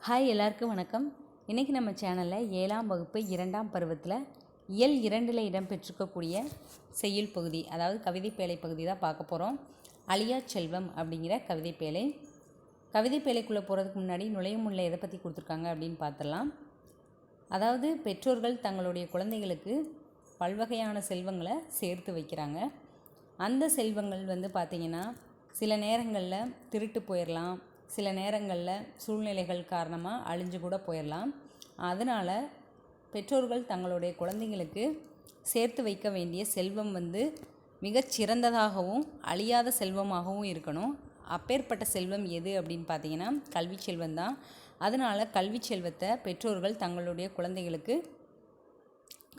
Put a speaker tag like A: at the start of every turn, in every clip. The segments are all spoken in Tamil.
A: ஹாய் எல்லாருக்கும் வணக்கம். இன்றைக்கி நம்ம சேனலில் 7ஆம் வகுப்பு 2ஆம் பருவத்தில் இயல் 2ல் இடம்பெற்றிருக்கக்கூடிய செய்யுள் பகுதி, அதாவது கவிதைப்பேழை பகுதி தான் பார்க்க போகிறோம். அழியா செல்வம் அப்படிங்கிற கவிதைப்பேழை. கவிதைப்பேழைக்குள்ளே போகிறதுக்கு முன்னாடி நுழையும் முன்னில் எதை பற்றி கொடுத்துருக்காங்க அப்படின்னு பார்த்துடலாம். அதாவது பெற்றோர்கள் தங்களுடைய குழந்தைகளுக்கு பல்வகையான செல்வங்களை சேர்த்து வைக்கிறாங்க. அந்த செல்வங்கள் பார்த்திங்கன்னா சில நேரங்களில் திருட்டு போயிடலாம், சில நேரங்களில் சூழ்நிலைகள் காரணமாக அழிஞ்சு கூட போயிடலாம். அதனால் பெற்றோர்கள் தங்களுடைய குழந்தைங்களுக்கு சேர்த்து வைக்க வேண்டிய செல்வம் மிகச்சிறந்ததாகவும் அழியாத செல்வமாகவும் இருக்கணும். அப்பேற்பட்ட செல்வம் எது அப்படின்னு பார்த்தீங்கன்னா கல்வி செல்வம் தான். அதனால் கல்வி செல்வத்தை பெற்றோர்கள் தங்களுடைய குழந்தைகளுக்கு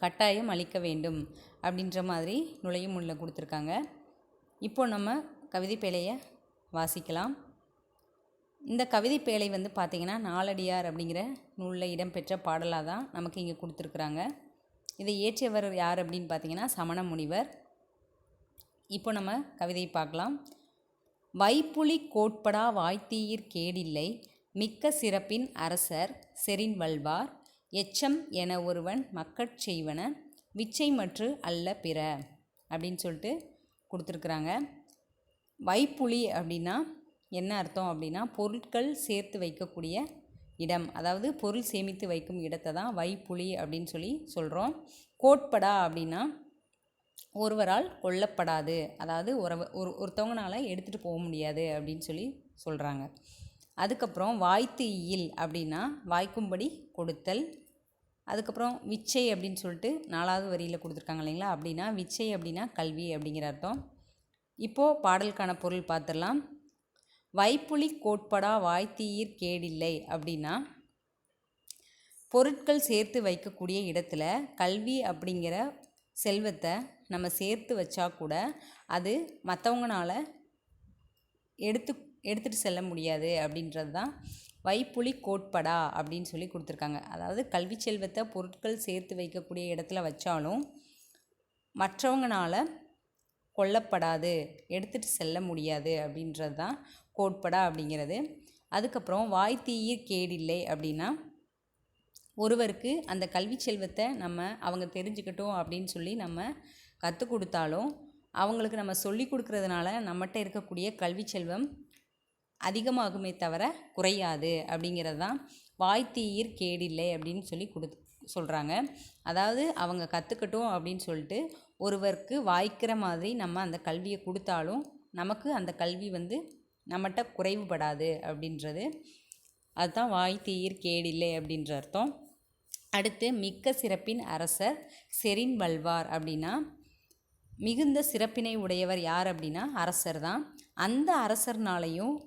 A: கட்டாயம் அளிக்க வேண்டும் அப்படின்ற மாதிரி நுழையும் முன்னில் கொடுத்துருக்காங்க. இப்போ நம்ம கவிதைப்பேழையை வாசிக்கலாம். இந்த கவிதைப்பேழை பார்த்திங்கன்னா நாலடியார் அப்படிங்கிற நூலில் இடம்பெற்ற பாடலாக தான் நமக்கு இங்கே கொடுத்துருக்குறாங்க. இதை இயற்றியவர் யார் அப்படின்னு பார்த்திங்கன்னா சமண முனிவர். இப்போ நம்ம கவிதையை பார்க்கலாம். வைப்புலி கோட்படா வாய்த்தீயிற் கேடில்லை, மிக்க சிறப்பின் அரசர் செறின் வல்வார், எச்சம் என ஒருவன் மக்கட் செய்வன விச்சை மற்று அல்ல பிற அப்படின்னு சொல்லிட்டு கொடுத்துருக்குறாங்க. வைப்புலி அப்படின்னா என்ன அர்த்தம் அப்படின்னா பொருட்கள் சேர்த்து வைக்கக்கூடிய இடம், அதாவது பொருள் சேமித்து வைக்கும் இடத்தை தான் வைப்புலி அப்படின்னு சொல்லி சொல்கிறோம். கோட்படா அப்படின்னா ஒருவரால் கொல்லப்படாது, அதாவது ஒருத்தவங்களால் எடுத்துகிட்டு போக முடியாது அப்படின்னு சொல்லி சொல்கிறாங்க. அதுக்கப்புறம் வாய்த்து இயில் அப்படின்னா வாய்க்கும்படி கொடுத்தல். அதுக்கப்புறம் விச்சை அப்படின்னு சொல்லிட்டு 4வது வரியில் கொடுத்துருக்காங்க இல்லைங்களா, அப்படின்னா விச்சை அப்படின்னா கல்வி அப்படிங்கிற அர்த்தம். இப்போது பாடலுக்கான பொருள் பார்த்துடலாம். வைப்புலி கோட்படா வாய்த்தீயிற் கேடில்லை அப்படின்னா பொருட்கள் சேர்த்து வைக்கக்கூடிய இடத்துல கல்வி அப்படிங்கிற செல்வத்தை நம்ம சேர்த்து வச்சா கூட அது மற்றவங்களால எடுத்துகிட்டு செல்ல முடியாது அப்படின்றது தான் வைப்புலி கோட்படா அப்படின்னு சொல்லி கொடுத்துருக்காங்க. அதாவது கல்வி செல்வத்தை பொருட்கள் சேர்த்து வைக்கக்கூடிய இடத்துல வச்சாலும் மற்றவங்களால கொல்லப்படாது, எடுத்துகிட்டு செல்ல முடியாது அப்படின்றது தான் கோட்படா அப்படிங்கிறது. அதுக்கப்புறம் வாய்த்தீயிற் கேடில்லை அப்படின்னா ஒருவருக்கு அந்த கல்வி செல்வத்தை அவங்க தெரிஞ்சுக்கிட்டோம் அப்படின்னு சொல்லி நம்ம கற்றுக் கொடுத்தாலும் அவங்களுக்கு நம்ம சொல்லி கொடுக்கறதுனால நம்மகிட்ட இருக்கக்கூடிய கல்வி செல்வம் அதிகமாகுமே தவிர குறையாது அப்படிங்கிறது தான் வாய்த்தீயிற் கேடில்லை அப்படின்னு சொல்லி சொல்கிறாங்க. அதாவது அவங்க கற்றுக்கட்டும் அப்படின்னு சொல்லிட்டு ஒருவருக்கு வாய்க்கிற மாதிரி நம்ம அந்த கல்வியை கொடுத்தாலும் நமக்கு அந்த கல்வி நம்மகிட்ட குறைவுபடாது அப்படின்றது, அதுதான் வாய்த்தீயிற் கேடில்லை அப்படின்ற அர்த்தம். அடுத்து மிக்க சிறப்பின் அரசர் செறின் வல்வார் அப்படின்னா மிகுந்த சிறப்பினை உடையவர் யார் அப்படின்னா அரசர் தான். அந்த அரசர்னாலையும்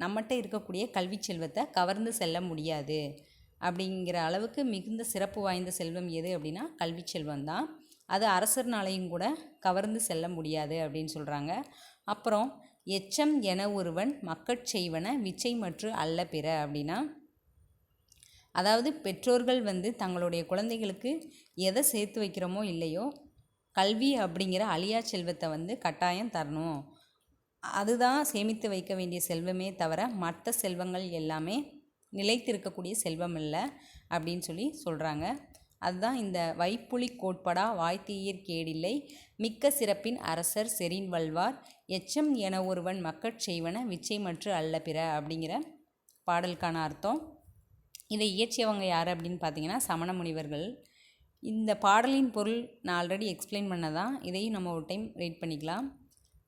A: நம்மகிட்ட இருக்கக்கூடிய கல்வி செல்வத்தை கவர்ந்து செல்ல முடியாது அப்படிங்கிற அளவுக்கு மிகுந்த சிறப்பு வாய்ந்த செல்வம் எது அப்படின்னா கல்வி செல்வம் தான். அது அரசர்னாலையும் கூட கவர்ந்து செல்ல முடியாது அப்படின்னு சொல்கிறாங்க. அப்புறம் எச்சம் என ஒருவன் மக்கட் செய்வன விச்சை மற்று அல்ல பிற அப்படின்னா அதாவது பெற்றோர்கள் தங்களுடைய குழந்தைகளுக்கு எதை சேர்த்து வைக்கிறோமோ இல்லையோ கல்வி அப்படிங்கிற அழியா செல்வத்தை கட்டாயம் தரணும், அதுதான் சேமித்து வைக்க வேண்டிய செல்வமே தவிர மற்ற செல்வங்கள் எல்லாமே நிலைத்திருக்கக்கூடிய செல்வம் இல்லை அப்படின்னு சொல்லி சொல்கிறாங்க. அதுதான் இந்த வைப்புலி கோட்படா வாய்த்தீயிற் கேடில்லை, மிக்க சிறப்பின் அரசர் செறின் வல்வார், எச்சம் என ஒருவன் மக்கட் செய்வன விச்சை மற்று அல்ல பிற அப்படிங்கிற பாடலுக்கான அர்த்தம். இதை இயற்றியவங்க யார் அப்படின்னு பார்த்தீங்கன்னா சமண முனிவர்கள். இந்த பாடலின் பொருள் நான் ஆல்ரெடி எக்ஸ்பிளைன் பண்ணதான், இதையும் நம்ம ஒரு டைம் ரீட் பண்ணிக்கலாம்.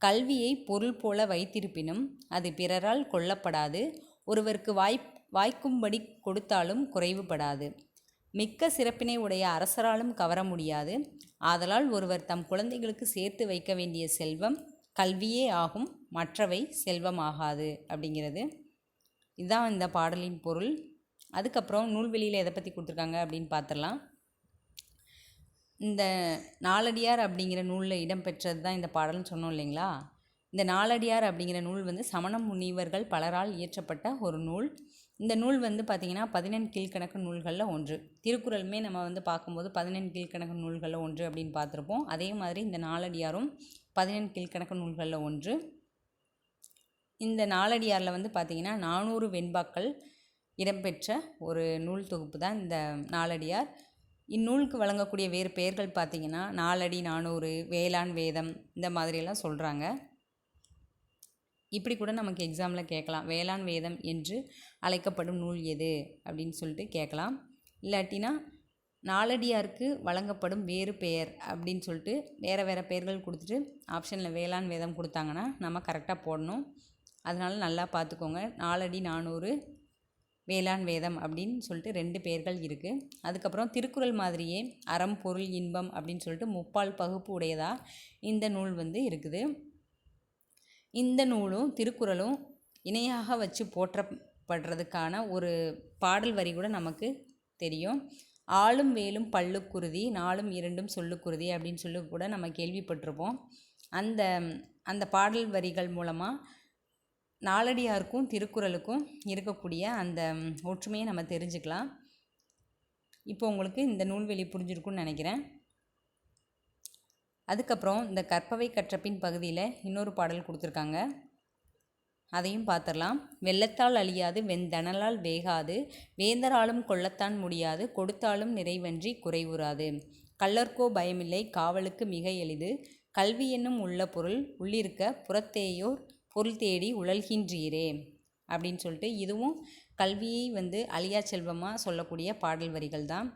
A: கல்வியை பொருள் போல வைத்திருப்பினும் அது பிறரால் கொல்லப்படாது, ஒருவருக்கு வாய்க்கும்படி கொடுத்தாலும் குறைவுபடாது, மிக்க சிறப்பினை உடைய அரசராலும் கவர முடியாது, ஆதலால் ஒருவர் தம் குழந்தைகளுக்கு சேர்த்து வைக்க வேண்டிய செல்வம் கல்வியே ஆகும், மற்றவை செல்வமாகாது அப்படிங்கிறது. இதுதான் இந்த பாடலின் பொருள். அதுக்கப்புறம் நூல்வெளியில் எதை பற்றி கொடுத்துருக்காங்க அப்படின்னு பார்த்துடலாம். இந்த நாலடியார் அப்படிங்கிற நூலில் இடம்பெற்றது தான் இந்த பாடல்னு சொன்னோம் இல்லைங்களா. இந்த நாலடியார் அப்படிங்கிற நூல் சமண முனிவர்கள் பலரால் இயற்றப்பட்ட ஒரு நூல். இந்த நூல் பார்த்திங்கன்னா 14 கீழ்க்கணக்கு நூல்களில் ஒன்று. திருக்குறளுமே நம்ம பார்க்கும்போது 14 கீழ்க்கணக்கு நூல்களில் ஒன்று அப்படின்னு பார்த்துருப்போம். அதே மாதிரி இந்த நாலடியாரும் 14 கீழ்க்கணக்கு நூல்களில் ஒன்று. இந்த நாலடியாரில் பார்த்திங்கன்னா 400 வெண்பாக்கள் இடம்பெற்ற ஒரு நூல் தொகுப்பு தான் இந்த நாலடியார். இந்நூலுக்கு வழங்கக்கூடிய வேறு பெயர்கள் பார்த்திங்கன்னா நாலடி நானூறு, வேளாண் வேதம் இந்த மாதிரியெல்லாம் சொல்கிறாங்க. இப்படி கூட நமக்கு எக்ஸாமில் கேட்கலாம், வேளாண் வேதம் என்று அழைக்கப்படும் நூல் எது அப்படின்னு சொல்லிட்டு கேட்கலாம். இல்லாட்டினா நாலடியாருக்கு வழங்கப்படும் வேறு பெயர் அப்படின்னு சொல்லிட்டு வேறு பெயர்கள் கொடுத்துட்டு ஆப்ஷனில் வேளாண் வேதம் கொடுத்தாங்கன்னா நம்ம கரெக்டாக போடணும். அதனால் நல்லா பார்த்துக்கோங்க. நாலடி நானூறு, வேளாண் வேதம் அப்படின்னு சொல்லிட்டு 2 பெயர்கள் இருக்குது. அதுக்கப்புறம் திருக்குறள் மாதிரியே அறம் பொருள் இன்பம் அப்படின்னு சொல்லிட்டு 3 பகுப்பு உடையதாக இந்த நூல் இருக்குது. இந்த நூலும் திருக்குறளும் இணையாக வச்சு போற்றப்படுறதுக்கான ஒரு பாடல் வரி கூட நமக்கு தெரியும். ஆளும் வேலும் பல்லுக்குருதி, நாளும் இரண்டும் சொல்லுக்குருதி அப்படின்னு சொல்லி கூட நம்ம கேள்விப்பட்டிருப்போம். அந்த பாடல் வரிகள் மூலமாக நாலடியாருக்கும் திருக்குறளுக்கும் இருக்கக்கூடிய அந்த ஒற்றுமையை நம்ம தெரிஞ்சுக்கலாம். இப்போ உங்களுக்கு இந்த நூல்வெளி புரிஞ்சிருக்குன்னு நினைக்கிறேன். அதுக்கப்புறம் இந்த கற்பவை கற்றபின் பகுதியில் இன்னொரு பாடல் கொடுத்துருக்காங்க, அதையும் பார்த்துடலாம். வெள்ளத்தால் அழியாது வெந்தணலால் வேகாது, வேந்தராலும் கொள்ளத்தான் முடியாது, கொடுத்தாலும் நிறைவன்றி குறைவுறாது, கள்ளர்க்கோ பயமில்லை காவலுக்கு மிக எளிது, கல்வி என்னும் உள்ள பொருள் உள்ளிருக்க புறத்தேயோர் பொருள் தேடி உழல்கின்றீரே அப்படின்னு சொல்லிட்டு இதுவும் கல்வியை அழியா செல்வமாக சொல்லக்கூடிய பாடல் வரிகள் தான்.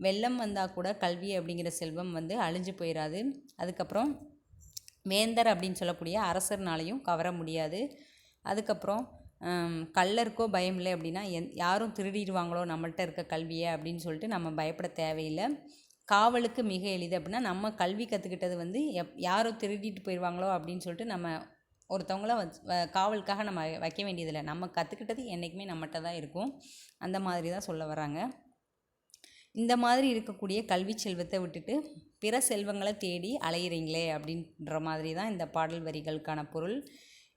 A: வெள்ளம் வந்தால் கூட கல்வி அப்படிங்கிற செல்வம் அழிஞ்சு போயிடாது. அதுக்கப்புறம் வேந்தர் அப்படின்னு சொல்லக்கூடிய அரசர்னாலையும் கவர முடியாது. அதுக்கப்புறம் கள்ளருக்கோ பயம் இல்லை அப்படின்னா யாரும் திருடிடுவாங்களோ நம்மள்கிட்ட இருக்க கல்வியை அப்படின்னு சொல்லிட்டு நம்ம பயப்பட தேவையில்லை. காவலுக்கு மிக எளிது அப்படின்னா நம்ம கல்வி கற்றுக்கிட்டது யாரும் திருடிட்டு போயிடுவாங்களோ அப்படின்னு சொல்லிட்டு நம்ம ஒருத்தவங்கள காவலுக்காக நம்ம வைக்க வேண்டியதில்லை. நம்ம கற்றுக்கிட்டது என்றைக்குமே நம்மகிட்ட தான் இருக்கும். அந்த மாதிரி தான் சொல்ல வராங்க. இந்த மாதிரி இருக்கக்கூடிய கல்வி செல்வத்தை விட்டுட்டு பிற செல்வங்களை தேடி அலையிறீங்களே அப்படின்ற மாதிரி தான் இந்த பாடல் வரிகளுக்கான பொருள்.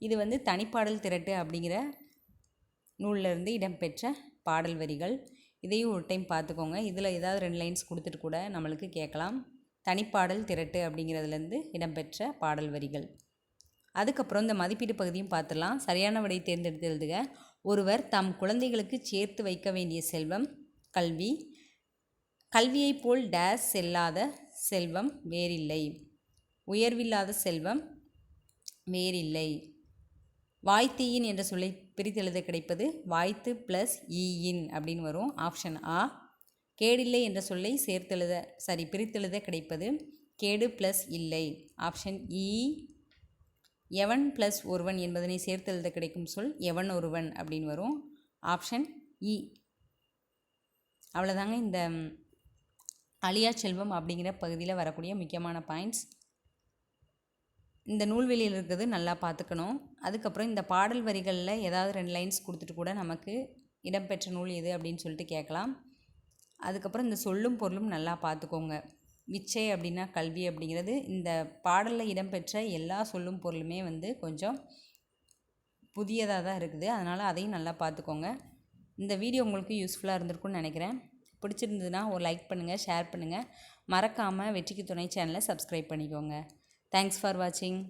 A: இது தனிப்பாடல் திரட்டு அப்படிங்கிற நூலிலிருந்து இடம்பெற்ற பாடல் வரிகள். இதையும் ஒரு டைம் பார்த்துக்கோங்க. இதில் ஏதாவது 2 லைன்ஸ் கொடுத்துட்டு கூட நம்மளுக்கு கேட்கலாம். தனிப்பாடல் திரட்டு அப்படிங்கிறதுலேருந்து இடம்பெற்ற பாடல் வரிகள். அதுக்கப்புறம் இந்த மதிப்பீடு பகுதியும் பார்த்துடலாம். சரியான விடை தேர்ந்தெடுத்து எழுதுக. ஒருவர் தம் குழந்தைகளுக்கு சேர்த்து வைக்க வேண்டிய செல்வம் கல்வி. கல்வியைப் போல் டேஸ் செல்லாத செல்வம் வேறில்லை. உயர்வில்லாத செல்வம் வேறில்லை. வாய்த்தீயின் என்ற சொல்லை பிரித்தெழுத கிடைப்பது வாய்த்து ப்ளஸ் ஈயின் அப்படின்னு வரும். ஆப்ஷன் ஆ. கேடில்லை என்ற சொல்லை பிரித்தெழுத கிடைப்பது கேடு ப்ளஸ் இல்லை. ஆப்ஷன் இ. எவன் ப்ளஸ் ஒருவன் என்பதனை சேர்த்தெழுத கிடைக்கும் சொல் எவன் ஒருவன் அப்படின்னு வரும். ஆப்ஷன் இ. அவ்வளோதாங்க இந்த அழியா செல்வம் அப்படிங்கிற பகுதியில் வரக்கூடிய முக்கியமான பாயிண்ட்ஸ். இந்த நூல்வெளியில் இருக்கிறது நல்லா பார்த்துக்கணும். அதுக்கப்புறம் இந்த பாடல் வரிகளில் ஏதாவது 2 லைன்ஸ் கொடுத்துட்டு கூட நமக்கு இடம்பெற்ற நூல் எது அப்படின்னு சொல்லிட்டு கேட்கலாம். அதுக்கப்புறம் இந்த சொல்லும் பொருளும் நல்லா பார்த்துக்கோங்க. விச்சை அப்படின்னா கல்வி அப்படிங்கிறது இந்த பாடலில் இடம்பெற்ற எல்லா சொல்லும் பொருளுமே கொஞ்சம் புதியதாக தான் இருக்குது. அதனால் அதையும் நல்லா பார்த்துக்கோங்க. இந்த வீடியோ உங்களுக்கு யூஸ்ஃபுல்லாக இருந்திருக்குன்னு நினைக்கிறேன். பிடிச்சிருந்ததுன்னா ஒரு லைக் பண்ணுங்கள், ஷேர் பண்ணுங்கள். மறக்காமல் வெற்றிக்கு துணை சேனலை சப்ஸ்கிரைப் பண்ணிக்கோங்க. தேங்க்ஸ் ஃபார் வாட்சிங்.